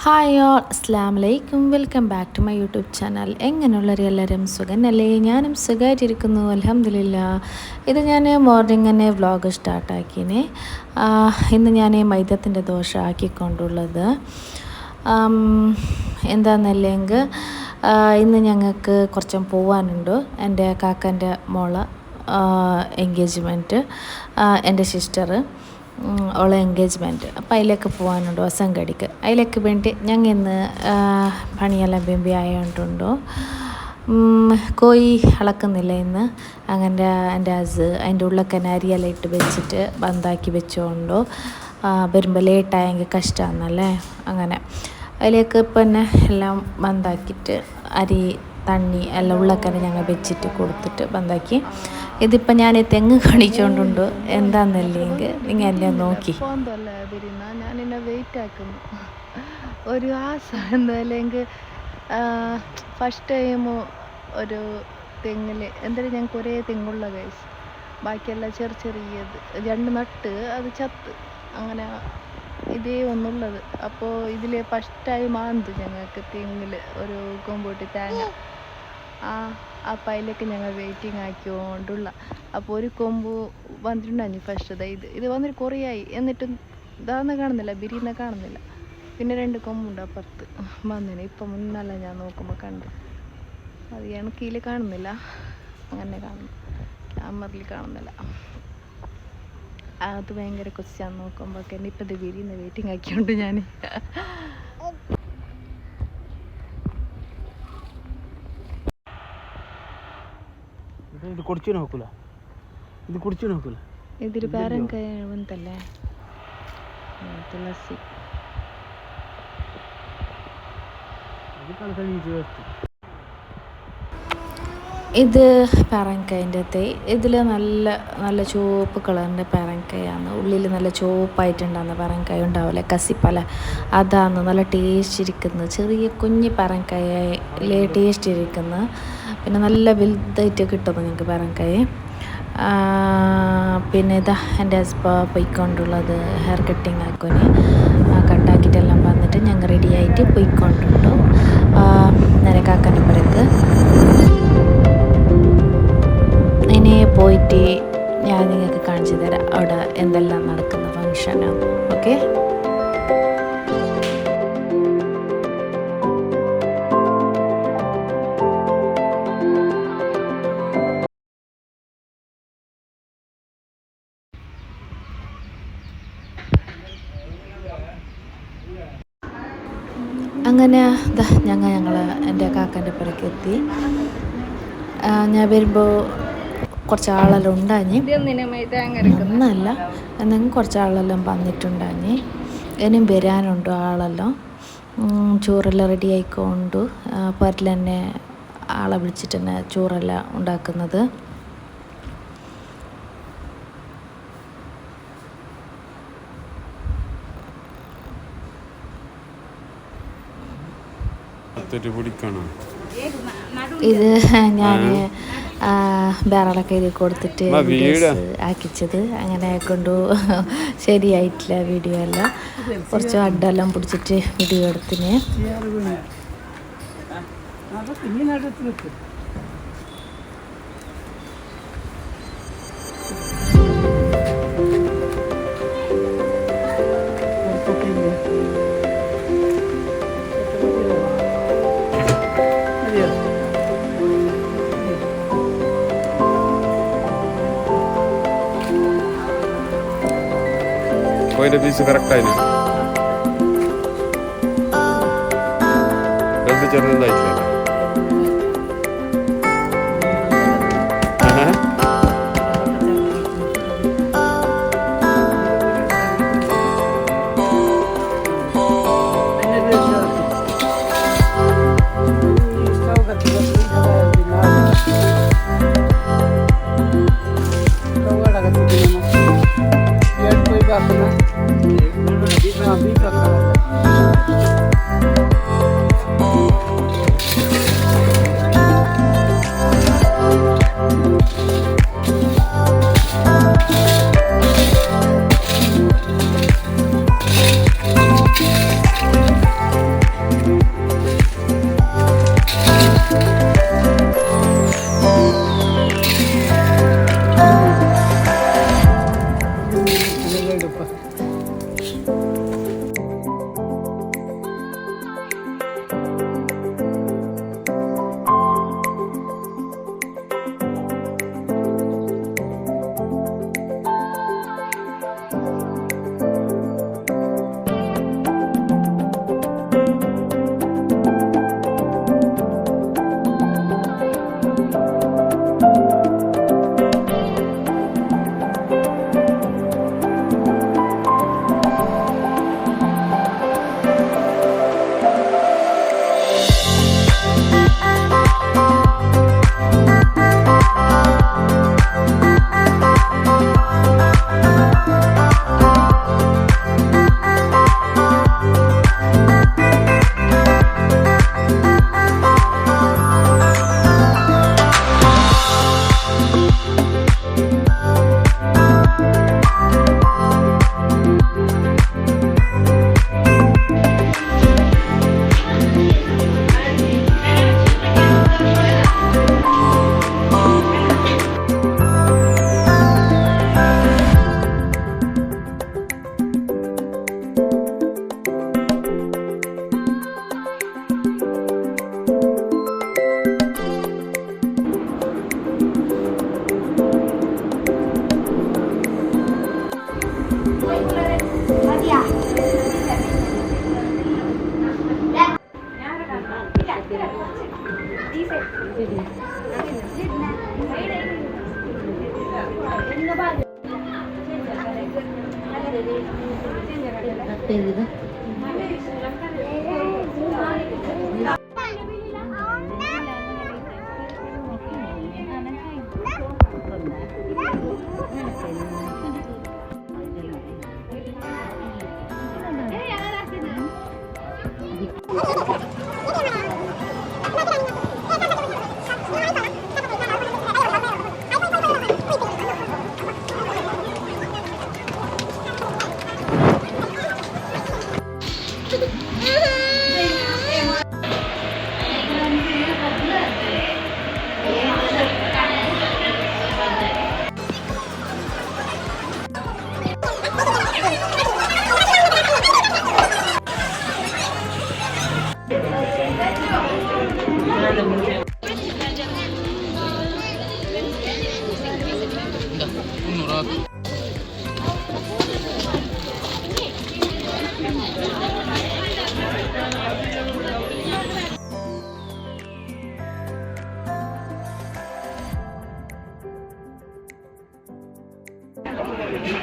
Hi all അസ്സലാമു അലൈക്കും welcome back to my YouTube channel. എങ്ങനെയുള്ളവർ എല്ലാവരും സുഖന്നല്ലേ? ഞാനും സുഖമായിട്ടിരിക്കുന്നു അൽഹംദുലില്ലാ. ഇത് ഞാൻ മോർണിംഗ് തന്നെ വ്ളോഗ് സ്റ്റാർട്ടാക്കിനെ. ഇന്ന് ഞാൻ മൈദത്തിൻ്റെ ദോശ ആക്കിക്കൊണ്ടുള്ളത് എന്താണെന്നല്ലെങ്കിൽ ഇന്ന് ഞങ്ങൾക്ക് കുറച്ചും പോവാനുണ്ട്. എൻ്റെ കാക്കൻ്റെ മോളെ എൻഗേജ്മെൻറ്റ്, എൻ്റെ സിസ്റ്റർ ഓളെ എൻഗേജ്മെൻറ്റ്. അപ്പോൾ അതിലേക്ക് പോകാനുണ്ടോ അസംഗടിക്ക്. അതിലേക്ക് വേണ്ടി ഞങ്ങൾ ഇന്ന് പണിയെല്ലാം ബെമ്പി ആയതുകൊണ്ടുണ്ടോ കോഴി അളക്കുന്നില്ല ഇന്ന്. അങ്ങനെ എൻ്റെ അതിൻ്റെ ഉള്ളൊക്കെ അരിയെല്ലാം ഇട്ട് വെച്ചിട്ട് ബന്ധാക്കി വെച്ചുകൊണ്ടോ വരുമ്പോൾ ലേറ്റായെങ്കിൽ കഷ്ടമാണെന്നല്ലേ. അങ്ങനെ അതിലേക്ക് പിന്നെ എല്ലാം ബന്ധാക്കിയിട്ട് അരി തണ്ണി എല്ലാം ഉള്ളക്കനെ ഞങ്ങൾ വെച്ചിട്ട് കൊടുത്തിട്ട് ബന്ധാക്കി. ഇതിപ്പോൾ ഞാൻ തെങ്ങ് കാണിച്ചുകൊണ്ടുണ്ട്. എന്താണെന്നല്ലെങ്കിൽ നിങ്ങൾ എന്നെ നോക്കി ഞാനെന്നെ വെയിറ്റ് ആക്കുന്നു ഒരു എന്തായാലും ഫസ്റ്റ് ടൈം ഒരു തെങ്ങിൽ എന്തായാലും ഞങ്ങൾക്ക് ഒരേ തെങ്ങുള്ള കേസ്, ബാക്കിയെല്ലാം ചെറിയത് രണ്ട് നട്ട് അത് ചത്ത്, അങ്ങനെ ഇതേ ഒന്നുള്ളത്. അപ്പോൾ ഇതിൽ ഫസ്റ്റ് ടൈം ആന്ത് ഞങ്ങൾക്ക് തെങ്ങിൽ ഒരു കൊമ്പോട്ടി തേങ്ങ. അപ്പം അതിലേക്ക് ഞങ്ങൾ വെയിറ്റിംഗ് ആക്കിക്കൊണ്ടുള്ള. അപ്പോൾ ഒരു കൊമ്പ് വന്നിട്ടുണ്ടായി ഫസ്റ്റ്. ഇത് വന്നിട്ട് കുറേയായി, എന്നിട്ടും ഇതാന്ന് കാണുന്നില്ല, ബിരിയുന്ന കാണുന്നില്ല. പിന്നെ രണ്ട് കൊമ്പുണ്ട് അപ്പുറത്ത് വന്നിന്. ഇപ്പം മുന്നല്ല ഞാൻ നോക്കുമ്പോൾ കണ്ട്, അത് എണക്കിയിൽ കാണുന്നില്ല, അങ്ങനെ കാണുന്നു, ക്യാമറയിൽ കാണുന്നില്ല. അത് ഭയങ്കര കൊച്ചാന്ന് നോക്കുമ്പോഴൊക്കെ ഇപ്പം ഇത് ബിരിയുന്ന വെയിറ്റിംഗ് ആക്കിയോണ്ട് ഞാൻ. ഇത് കുടിച്ചു നോക്കൂല, ഇത് കുടിച്ചു നോക്കൂല. ഇതൊരു പേരൻകായ വന്നല്ലേ, തുളസി. ഇത് പേരൻകായൻ്റെ തൈ. ഇതിൽ നല്ല നല്ല ചുവപ്പ് കളറിൻ്റെ പേരൻകായാണ്. ഉള്ളിൽ നല്ല ചുവപ്പായിട്ടുണ്ടാകുന്ന പേരൻകായ ഉണ്ടാവില്ലേ, കസിപ്പല, അതാണ് നല്ല ടേസ്റ്റ് ഇരിക്കുന്നത്. ചെറിയ കുഞ്ഞ് പേരൻകായയിലെ ടേസ്റ്റ് ഇരിക്കുന്നത്. പിന്നെ നല്ല വലുതായിട്ട് കിട്ടും നിങ്ങൾക്ക് പേരൻകായ. പിന്നെ ഇതാ എൻ്റെ ഹസ്ബൻഡ് പോയിക്കൊണ്ടുള്ളത് ഹെയർ കട്ടിങ് ആക്കുന്. കട്ടാക്കിയിട്ടെല്ലാം വന്നിട്ട് ഞങ്ങൾ റെഡിയായിട്ട് പോയിക്കൊണ്ടുണ്ടു നേരെ കാക്കൻ്റെ പുരക്ക്. ഇനി പോയിട്ട് ഞാൻ നിങ്ങൾക്ക് കാണിച്ചു തരാം അവിടെ എന്തെല്ലാം നടക്കുന്ന ഫങ്ഷനാണ്. ഓക്കെ, അങ്ങനെ ഞങ്ങൾ എൻ്റെ കാക്കൻ്റെ പുരക്ക് എത്തി. ഞാൻ വരുമ്പോൾ കുറച്ച് ആളെല്ലാം ഉണ്ടാഞ്ഞ്, ഒന്നല്ല എന്തെങ്കിലും കുറച്ച് ആളെല്ലാം വന്നിട്ടുണ്ടാഞ്ഞ്. ഇനിയും വരാനുണ്ടോ ആളെല്ലാം. ചോറെല്ലാം റെഡി ആയിക്കൊണ്ട് പുരയിൽ തന്നെ ആളെ വിളിച്ചിട്ട് തന്നെ ചോറെല്ലാം ഉണ്ടാക്കുന്നത്. ഇത് ഞാൻ വേറെയൊക്കെ ഇത് കൊടുത്തിട്ട് ആക്കിച്ചത്, അങ്ങനെ കൊണ്ടു ശരിയായിട്ടില്ല വീഡിയോ എല്ലാം. കുറച്ച് അഡെല്ലാം പിടിച്ചിട്ട് വീഡിയോ എടുത്തിന്. കോയിൻ്റെ പീസ് കറക്റ്റായിന്, രണ്ട് ചെറുതായിട്ടില്ല.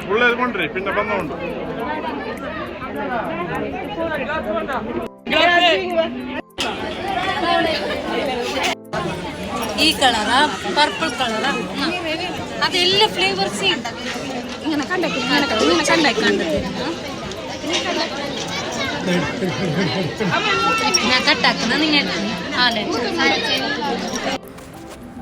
ഉള്ളത് കൊണ്ടേ പിന്നെ വന്നോണ്ട് ഈ കളറാ പർപ്പിൾ കളറാ അതെല്ലാം ഫ്ലേവേഴ്സ് ഇങ്ങനെ കണ്ടാക്കി ഞാൻ കട്ടാക്കുന്ന നിങ്ങൾ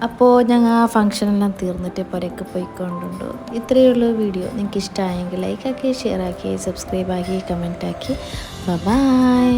അപ്പോൾ ഞങ്ങൾ ആ ഫംഗ്ഷനെല്ലാം തീർന്നിട്ട് പുരക്ക് പോയിക്കൊണ്ടുണ്ട്. ഇത്രയേ ഉള്ളൂ വീഡിയോ. നിങ്ങൾക്ക് ഇഷ്ടമായെങ്കിൽ ലൈക്കാക്കി, ഷെയർ ആക്കി, സബ്സ്ക്രൈബ് ആക്കി, കമൻറ്റ് ആക്കി. ബൈ.